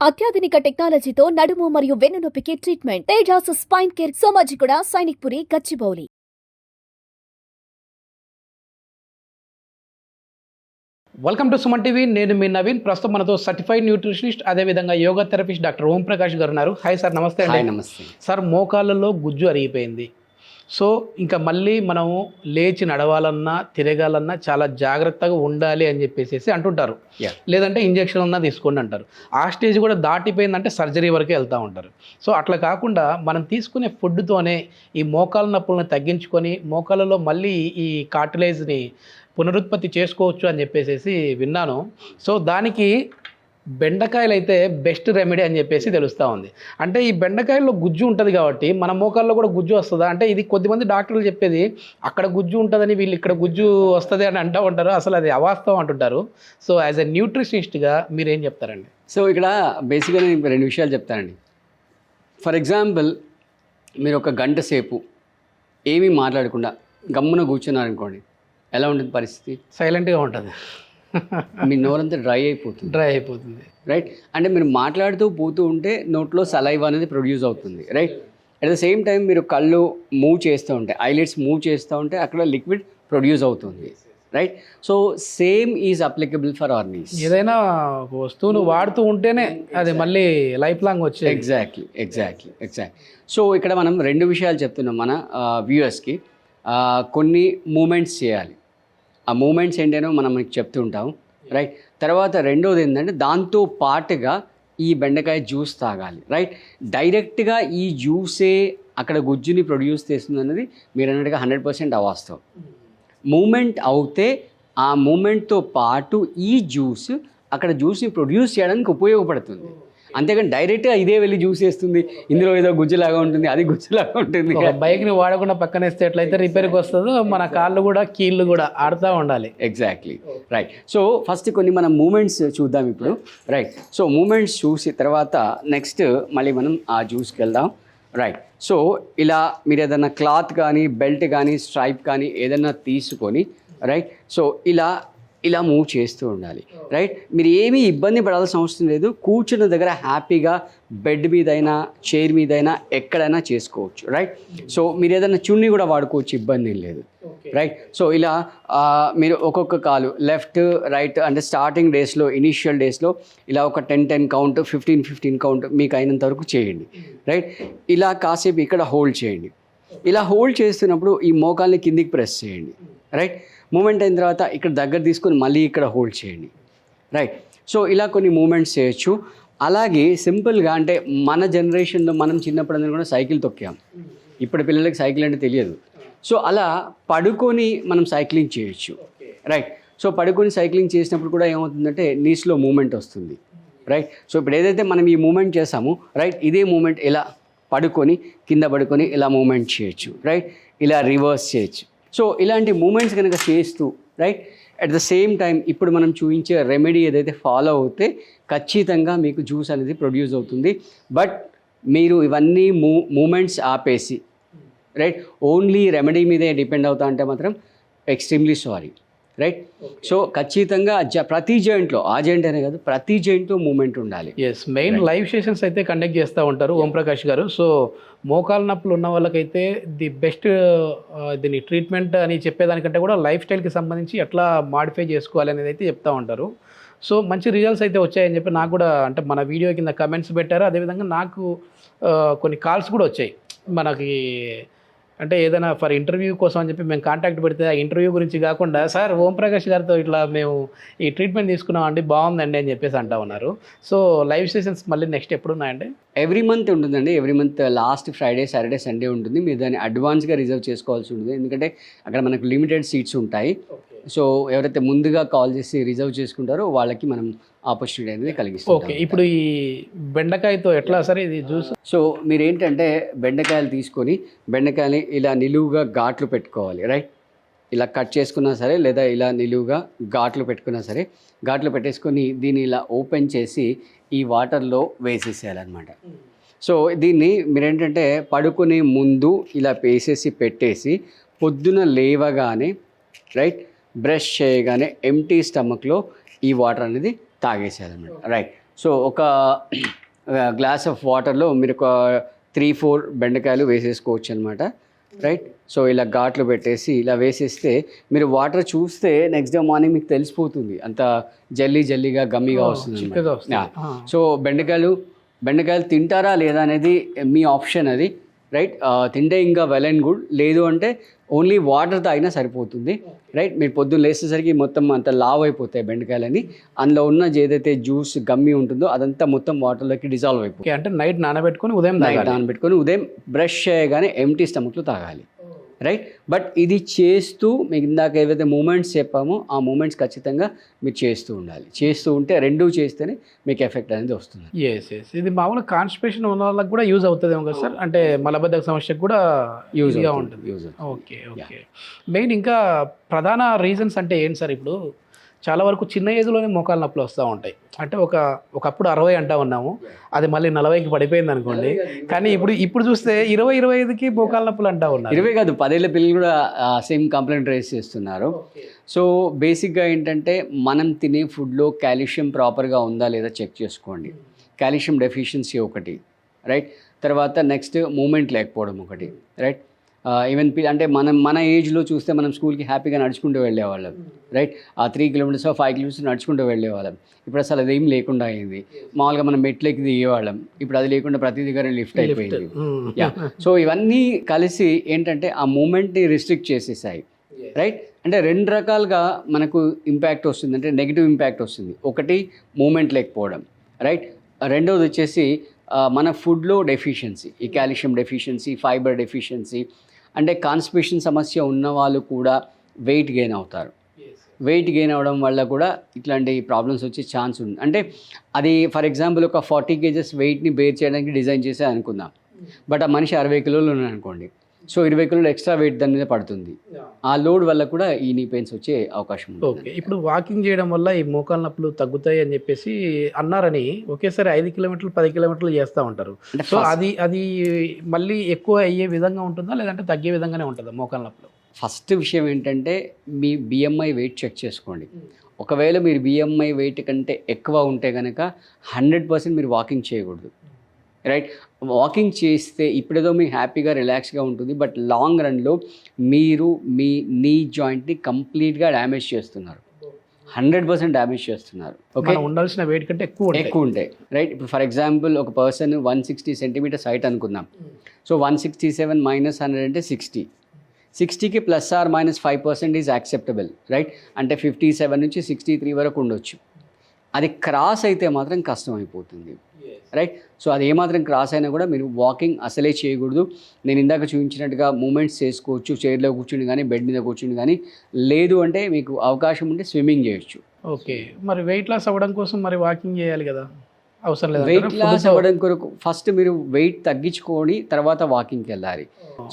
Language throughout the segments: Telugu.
అత్యాధునిక టెక్నాలజీతో నడుము మరియు వెన్నునొప్పికి treatment Tejas spine care Somajiguda Sainikpuri Gachibowli. Welcome to Suman TV. నేను మీ నవీన్. ప్రస్తుతం మనతో సర్టిఫైడ్ న్యూట్రిషనిస్ట్ అదేవిధంగా యోగా థెరపిస్ట్ డాక్టర్ ఓం ప్రకాష్ గారు ఉన్నారు. హాయ్ సార్, నమస్తే అండి. నమస్తే సార్, మోకాళ్ళలో గుజ్జు అరిగిపోయింది. సో ఇంకా మళ్ళీ మనము లేచి నడవాలన్నా తిరగాలన్నా చాలా జాగ్రత్తగా ఉండాలి అని చెప్పేసి అంటుంటారు. లేదంటే ఇంజక్షన్ అన్నా తీసుకోండి అంటారు. ఆ స్టేజ్ కూడా దాటిపోయిందంటే సర్జరీ వరకే వెళ్తూ ఉంటారు. సో అట్లా కాకుండా మనం తీసుకునే ఫుడ్తోనే ఈ మోకాళ్ళ నొప్పులను తగ్గించుకొని మోకాళ్ళలో మళ్ళీ ఈ కార్టిలేజ్ని పునరుత్పత్తి చేసుకోవచ్చు అని చెప్పేసి విన్నాను. సో దానికి బెండకాయలు అయితే బెస్ట్ రెమెడీ అని చెప్పేసి తెలుస్తూ ఉంది. అంటే ఈ బెండకాయల్లో గుజ్జు ఉంటుంది కాబట్టి మన మోకాల్లో కూడా గుజ్జు వస్తుందా అంటే, ఇది కొద్దిమంది డాక్టర్లు చెప్పేది అక్కడ గుజ్జు ఉంటుందని వీళ్ళు ఇక్కడ గుజ్జు వస్తుంది అని అంటూ ఉంటారు. అసలు అది అవాస్తవం అంటుంటారు. సో యాజ్ ఎ న్యూట్రిషనిస్ట్గా మీరేం చెప్తారండి? సో ఇక్కడ బేసిక్గా నేను రెండు విషయాలు చెప్తానండి. ఫర్ ఎగ్జాంపుల్, మీరు ఒక గంట సేపు ఏమీ మాట్లాడకుండా గమ్మున కూర్చున్నారనుకోండి, ఎలా ఉంటుంది పరిస్థితి? సైలెంట్గా ఉంటుంది. మీ నోరంతా డ్రై అయిపోతుంది. రైట్. అంటే మీరు మాట్లాడుతూ పోతూ ఉంటే నోట్లో సలైవ్ అనేది ప్రొడ్యూస్ అవుతుంది. Right. At the same time మీరు కళ్ళు మూవ్ చేస్తూ ఉంటే, ఐలిడ్స్ మూవ్ చేస్తూ ఉంటే అక్కడ లిక్విడ్ ప్రొడ్యూస్ అవుతుంది. Right. So same is applicable for our knees. ఏదైనా వస్తువును వాడుతూ ఉంటేనే అది మళ్ళీ లైఫ్ లాంగ్ వచ్చే. ఎగ్జాక్ట్లీ. సో ఇక్కడ మనం రెండు విషయాలు చెప్తున్నాం మన వ్యూయర్స్కి. కొన్ని మూమెంట్స్ చేయాలి. ఆ మూమెంట్స్ ఏంటనో మనం మీకు చెప్తూ ఉంటాం. రైట్. తర్వాత రెండోది ఏంటంటే, దాంతో పాటుగా ఈ బెండకాయ జ్యూస్ తాగాలి. రైట్. డైరెక్ట్గా ఈ జ్యూసే అక్కడ గుజ్జుని ప్రొడ్యూస్ చేస్తుంది అన్నది మీరు అన్నట్టుగా 100% అవాస్తవం. మూమెంట్ అవుతే ఆ మూమెంట్తో పాటు ఈ జ్యూస్ అక్కడ జ్యూస్ని ప్రొడ్యూస్ చేయడానికి ఉపయోగపడుతుంది. అంతేగాని డైరెక్ట్గా ఇదే వెళ్ళి జ్యూస్ వేస్తుంది, ఇందులో ఏదో గుజ్జులాగా ఉంటుంది, అది గుజ్జులాగా ఉంటుంది. బైక్ని వాడకుండా పక్కనేస్తే ఎట్లయితే రిపేర్కి వస్తుందో మన కాళ్ళు కూడా కీళ్ళు కూడా ఆడుతూ ఉండాలి. ఎగ్జాక్ట్లీ. రైట్. సో ఫస్ట్ కొన్ని మనం మూమెంట్స్ చూద్దాం ఇప్పుడు. రైట్. సో మూమెంట్స్ చూసి తర్వాత నెక్స్ట్ మళ్ళీ మనం ఆ జ్యూస్కి వెళ్దాం. రైట్. సో ఇలా మీరు ఏదైనా క్లాత్ కానీ బెల్ట్ కానీ స్ట్రైప్ కానీ ఏదైనా తీసుకొని, రైట్, సో ఇలా మూవ్ చేస్తూ ఉండాలి. రైట్. మీరు ఏమీ ఇబ్బంది పడాల్సిన అవసరం లేదు. కూర్చున్న దగ్గర హ్యాపీగా బెడ్ మీదైనా చైర్ మీదైనా ఎక్కడైనా చేసుకోవచ్చు. రైట్. సో మీరు ఏదైనా చున్నీ కూడా వాడుకోవచ్చు, ఇబ్బంది ఏం లేదు. రైట్. సో ఇలా మీరు ఒక్కొక్క కాలు లెఫ్ట్ రైట్ అంటే స్టార్టింగ్ డేస్లో ఇనీషియల్ డేస్లో ఇలా ఒక 10 కౌంట్ 15 కౌంట్ మీకు అయినంత వరకు చేయండి. రైట్. ఇలా కాసేపు ఇక్కడ హోల్డ్ చేయండి. ఇలా హోల్డ్ చేస్తున్నప్పుడు ఈ మోకాల్ని కిందికి ప్రెస్ చేయండి. రైట్. మూమెంట్ అయిన తర్వాత ఇక్కడ దగ్గర తీసుకొని మళ్ళీ ఇక్కడ హోల్డ్ చేయండి. రైట్. సో ఇలా కొన్ని మూమెంట్స్ చేయొచ్చు. అలాగే సింపుల్గా అంటే మన జనరేషన్లో మనం చిన్నప్పుడు అందరూ కూడా సైకిల్ తొక్కాం. ఇప్పుడు పిల్లలకి సైకిల్ అంటే తెలియదు. సో అలా పడుకొని మనం సైక్లింగ్ చేయొచ్చు. రైట్. సో పడుకొని సైక్లింగ్ చేసినప్పుడు కూడా ఏమవుతుందంటే నీస్లో మూమెంట్ వస్తుంది. రైట్. సో ఇప్పుడు ఏదైతే మనం ఈ మూమెంట్ చేసామో, రైట్, ఇదే మూమెంట్ ఇలా పడుకొని కింద పడుకొని ఇలా మూమెంట్ చేయొచ్చు. రైట్. ఇలా రివర్స్ చేయొచ్చు. సో ఇలాంటి మూమెంట్స్ కనుక చేస్తూ, right, at the same time ఇప్పుడు మనం చూపించే రెమెడీ ఏదైతే ఫాలో అవుతే ఖచ్చితంగా మీకు జ్యూస్ అనేది ప్రొడ్యూస్ అవుతుంది. బట్ మీరు ఇవన్నీ మూమెంట్స్ ఆపేసి, రైట్, ఓన్లీ రెమెడీ మీదే డిపెండ్ అవుతా అంటే మాత్రం ఎక్స్ట్రీమ్లీ సారీ. రైట్. సో ఖచ్చితంగా ప్రతి జాయింట్లో, ఆ జాయింట్ అనే కాదు, ప్రతి జాయింట్లో మూమెంట్ ఉండాలి. ఎస్, మెయిన్ లైవ్ సెషన్స్ అయితే కండక్ట్ చేస్తూ ఉంటారు ఓం ప్రకాష్ గారు. సో మోకాలు నొప్పులు ఉన్న వాళ్ళకైతే ది బెస్ట్ దీని ట్రీట్మెంట్ అని చెప్పేదానికంటే కూడా లైఫ్ స్టైల్కి సంబంధించి ఎట్లా మాడిఫై చేసుకోవాలి అనేది అయితే చెప్తూ ఉంటారు. సో మంచి రిజల్ట్స్ అయితే వచ్చాయని చెప్పి నాకు కూడా, అంటే మన వీడియో కింద కమెంట్స్ పెట్టారు. అదేవిధంగా నాకు కొన్ని కాల్స్ కూడా వచ్చాయి. మనకి అంటే ఏదైనా ఫర్ ఇంటర్వ్యూ కోసం అని చెప్పి మేము కాంటాక్ట్ పెడితే ఆ ఇంటర్వ్యూ గురించి కాకుండా, సార్ ఓం ప్రకాష్ గారితో ఇట్లా మేము ఈ ట్రీట్మెంట్ తీసుకున్నామండి, బాగుందండి అని చెప్పేసి అంటా ఉన్నారు. సో లైవ్ సెషన్స్ మళ్ళీ నెక్స్ట్ ఎప్పుడు ఉన్నాయండి? ఎవ్రీ మంత్ ఉంటుందండి. Every month last Friday, Saturday, Sunday ఉంటుంది. మీరు దాన్ని అడ్వాన్స్గా రిజర్వ్ చేసుకోవాల్సి ఉంటుంది. ఎందుకంటే అక్కడ మనకు లిమిటెడ్ సీట్స్ ఉంటాయి. సో ఎవరైతే ముందుగా కాల్ చేసి రిజర్వ్ చేసుకుంటారో వాళ్ళకి మనం ఆపర్చునిటీ అనేది కలిగిస్తాం. ఓకే. ఇప్పుడు ఈ బెండకాయతో ఎట్లా సరే ఇది జ్యూస్? సో మీరు ఏంటంటే బెండకాయలు తీసుకొని బెండకాయని ఇలా నిలువుగా ఘాట్లు పెట్టుకోవాలి. రైట్. ఇలా కట్ చేసుకున్నా సరే, లేదా ఇలా నిలువుగా ఘాట్లు పెట్టుకున్నా సరే, ఘాట్లు పెట్టేసుకొని దీన్ని ఇలా ఓపెన్ చేసి ఈ వాటర్లో వేసేసేయాలన్నమాట. సో దీన్ని మీరేంటంటే పడుకునే ముందు ఇలా వేసేసి పెట్టేసి పొద్దున లేవగానే, రైట్, బ్రష్ చేయగానే ఎంటీ స్టమక్లో ఈ వాటర్ అనేది తాగేసేయాలన్నమాట. రైట్. సో ఒక గ్లాస్ ఆఫ్ వాటర్లో మీరు ఒక 3-4 బెండకాయలు వేసేసుకోవచ్చు అనమాట. రైట్. సో ఇలా ఘాట్లు పెట్టేసి ఇలా వేసేస్తే మీరు వాటర్ చూస్తే నెక్స్ట్ డే మార్నింగ్ మీకు తెలిసిపోతుంది, అంత జల్లీగా గమ్మిగా వస్తుంది చిక్కగా వస్తుంది. సో బెండకాయలు తింటారా లేదా అనేది మీ ఆప్షన్ అది. రైట్. తింటే ఇంకా వెల్ అండ్ గుడ్, లేదు అంటే ఓన్లీ వాటర్ తాగినా సరిపోతుంది. రైట్. మీరు పొద్దున్న లేచేసరికి మొత్తం అంత లావ్ అయిపోతాయి బెండకాయలని, అందులో ఉన్న ఏదైతే జ్యూస్ గమ్మి ఉంటుందో అదంతా మొత్తం వాటర్లోకి డిజాల్వ్ అయిపోతుంది. అంటే నైట్ నానబెట్టుకొని ఉదయం బ్రష్ చేయగానే ఎంటీ స్టమక్లో తాగాలి. రైట్. బట్ ఇది చేస్తూ మీకు ఇందాక ఏవైతే మూమెంట్స్ చెప్పామో ఆ మూమెంట్స్ ఖచ్చితంగా మీరు చేస్తూ ఉండాలి. చేస్తూ ఉంటే రెండూ చేస్తేనే మీకు ఎఫెక్ట్ అనేది వస్తుంది. ఎస్. ఇది మామూలుగా కాన్స్టిపేషన్ ఉన్న వాళ్ళకి కూడా యూజ్ అవుతుంది కదా సార్, అంటే మలబద్ధక సమస్యకు కూడా యూజ్గా ఉంటుంది. ఓకే. మెయిన్ ఇంకా ప్రధాన రీజన్స్ అంటే ఏంటి సార్? ఇప్పుడు చాలా వరకు చిన్న ఏజ్లోనే మోకాలు నొప్పులు వస్తూ ఉంటాయి. అంటే ఒకప్పుడు 60 అంటా ఉన్నాము, అది మళ్ళీ 40కి పడిపోయింది అనుకోండి. కానీ ఇప్పుడు చూస్తే 20-25కి మోకాలు నొప్పులు అంటా ఉన్నారు. 20 కాదు, 10 ఏళ్ళ పిల్లలు కూడా సేమ్ కంప్లైంట్ రేస్ చేస్తున్నారు. సో బేసిక్గా ఏంటంటే మనం తినే ఫుడ్లో కాల్షియం ప్రాపర్గా ఉందా లేదా చెక్ చేసుకోండి. కాల్షియం డెఫిషియన్సీ ఒకటి. రైట్. తర్వాత నెక్స్ట్ మూమెంట్ లేకపోవడం ఒకటి. రైట్. ఈవెన్ అంటే మన ఏజ్లో చూస్తే మనం స్కూల్కి హ్యాపీగా నడుచుకుంటూ వెళ్ళేవాళ్ళం. రైట్. ఆ 3 కిలోమీటర్స్ 5 కిలోమీటర్స్ నడుచుకుంటూ వెళ్ళేవాళ్ళం. ఇప్పుడు అసలు అదేం లేకుండా అయింది. మామూలుగా మనం మెట్లకి దిగేవాళ్ళం, ఇప్పుడు అది లేకుండా ప్రతి దగ్గర లిఫ్ట్ అయిపోయింది. సో ఇవన్నీ కలిసి ఏంటంటే ఆ మూమెంట్ని రిస్ట్రిక్ట్ చేసేసాయి. రైట్. అంటే 2 రకాలుగా మనకు ఇంపాక్ట్ వస్తుంది, అంటే నెగిటివ్ ఇంపాక్ట్ వస్తుంది. ఒకటి మూమెంట్ లేకపోవడం. రైట్. రెండవది వచ్చేసి మన ఫుడ్లో డెఫిషియన్సీ, ఈ కాల్షియం డెఫిషియన్సీ, ఫైబర్ డెఫిషియన్సీ. అంటే కాన్స్టిపేషన్ సమస్య ఉన్న వాళ్ళు కూడా వెయిట్ గెయిన్ అవుతారు. వెయిట్ గెయిన్ అవ్వడం వల్ల కూడా ఇట్లాంటి ప్రాబ్లమ్స్ వచ్చే ఛాన్స్ ఉంది. అంటే అది ఫర్ ఎగ్జాంపుల్ ఒక 40 kgs వెయిట్ని బేర్ చేయడానికి డిజైన్ చేసే అనుకుందాం. బట్ ఆ మనిషి 60 కిలోలు ఉన్నాడు అనుకోండి. సో 20 కిలోలు ఎక్స్ట్రా వెయిట్ దాని మీద పడుతుంది. ఆ లోడ్ వల్ల కూడా ఈ నీ పెయిన్స్ వచ్చే అవకాశం ఉంది. ఓకే. ఇప్పుడు వాకింగ్ చేయడం వల్ల ఈ మోకాలు నొప్పులు తగ్గుతాయి అని చెప్పేసి అన్నారని ఒకేసారి 5 కిలోమీటర్లు 10 కిలోమీటర్లు చేస్తూ ఉంటారు. సో అది మళ్ళీ ఎక్కువ అయ్యే విధంగా ఉంటుందా లేదంటే తగ్గే విధంగానే ఉంటుందా మోకాలు నొప్పులు? ఫస్ట్ విషయం ఏంటంటే మీ BMI వెయిట్ చెక్ చేసుకోండి. ఒకవేళ మీరు BMI వెయిట్ కంటే ఎక్కువ ఉంటే కనుక 100% మీరు వాకింగ్ చేయకూడదు. రైట్. వాకింగ్ చేస్తే ఇప్పుడేదో మీకు హ్యాపీగా రిలాక్స్గా ఉంటుంది, బట్ లాంగ్ రన్లో మీరు మీ నీ జాయింట్ని కంప్లీట్గా డ్యామేజ్ చేస్తున్నారు. 100% డ్యామేజ్ చేస్తున్నారు. ఓకే. ఉండాల్సిన వెయిట్ కంటే ఎక్కువ ఉంటాయి. రైట్. ఇప్పుడు ఫర్ ఎగ్జాంపుల్ ఒక పర్సన్ 160 సెంటీమీటర్స్ హైట్ అనుకుందాం. సో 167 - 100 అంటే 60. 60కి ±5% ఈజ్ యాక్సెప్టబుల్. రైట్. అంటే 57 నుంచి 63 వరకు ఉండొచ్చు. అది క్రాస్ అయితే మాత్రం కష్టం అయిపోతుంది. రైట్. సో అది ఏమాత్రం క్రాస్ అయినా కూడా మీరు వాకింగ్ అసలే చేయకూడదు. నేను ఇందాక చూపించినట్టుగా మూమెంట్స్ చేసుకోవచ్చు, చైర్లో కూర్చుని కానీ బెడ్ మీద కూర్చుని కానీ, లేదు అంటే మీకు అవకాశం ఉంటే స్విమ్మింగ్ చేయొచ్చు. ఓకే. మరి వెయిట్ లాస్ అవ్వడం కోసం మరి వాకింగ్ చేయాలి కదా, అవసరం లేదు? వెయిట్ లాస్ అవ్వడం కొరకు ఫస్ట్ మీరు వెయిట్ తగ్గించుకొని తర్వాత వాకింగ్కి వెళ్ళాలి.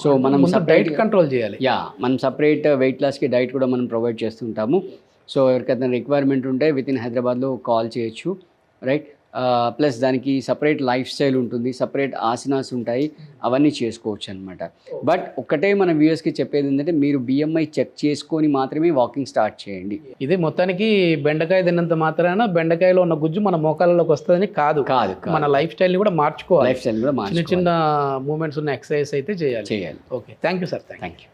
సో మనం డైట్ కంట్రోల్ చేయాలి. మనం సపరేట్ వెయిట్ లాస్కి డైట్ కూడా మనం ప్రొవైడ్ చేస్తుంటాము. సో ఎవరికైనా రిక్వైర్మెంట్ ఉంటే విత్ ఇన్ హైదరాబాద్లో కాల్ చేయొచ్చు. రైట్. ప్లస్ దానికి సపరేట్ లైఫ్ స్టైల్ ఉంటుంది, సపరేట్ ఆసనాస్ ఉంటాయి, అవన్నీ చేసుకోవచ్చు అనమాట. బట్ ఒక్కటే మన వ్యూయర్స్కి చెప్పేది ఏంటంటే మీరు BMI చెక్ చేసుకొని మాత్రమే వాకింగ్ స్టార్ట్ చేయండి. ఇది మొత్తానికి బెండకాయ తిన్నంత మాత్రాన బెండకాయలో ఉన్న గుజ్జు మన మోకాళ్ళలోకి వస్తుందని కాదు. మన లైఫ్ స్టైల్ని కూడా మార్చుకోవాలి. లైఫ్ స్టైల్ కూడా చిన్న మూమెంట్స్ ఉన్న ఎక్సర్సైజ్ అయితే చేయాలి. చేయాలి. Okay. Thank you sir. Thank you.